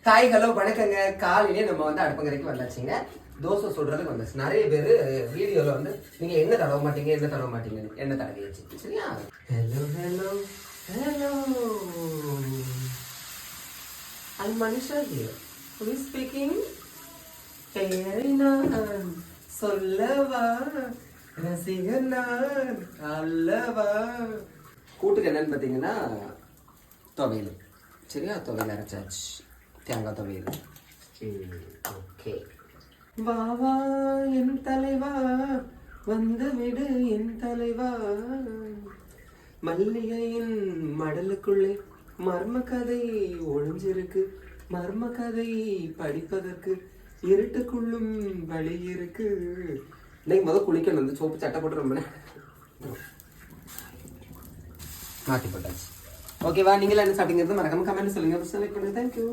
Hi hello வணக்கங்க. காலையிலே நம்ம வந்து அடுப்பங்கரைக்கு வந்தாச்சுங்க. தோசை சுடுறதுக்கு வந்துச்சு. நிறைய பேர் வீடியோவில் வந்து நீங்கள் என்ன தடவ மாட்டீங்க என்ன தடவியாச்சு சரியா? ஹலோ ஹலோ ஹலோ அது மனுஷா ஹியர் ஸ்பீக்கிங். பெயரை நான் சொல்லவா, ரசிகர் நான் அல்லவா. கூட்டுக்கு என்னன்னு பார்த்தீங்கன்னா துவையல் சரியா? துவையல் அரைச்சாச்சு, தேங்காய் துவையல். ஓகே, வா வா என் தலைவா, வந்து விடு என் தலைவா. மல்லிகையின் மடலுக்குள்ளே மர்ம கதை ஒளிஞ்சிருக்கு, மர்ம கதை படிப்பதற்கு இருட்டுக்குள்ளும் வழி இருக்கு. இன்னைக்கு முதல் குளிக்கணும், வந்து சோப்பு சட்டை போட்டு ரொம்ப மாற்றி போட்டாச்சு. ஓகேவா? நீங்களா என்ன சாப்பிட்டீங்கிறது மறக்காம கமெண்ட் சொல்லுங்க. தேங்க்யூ.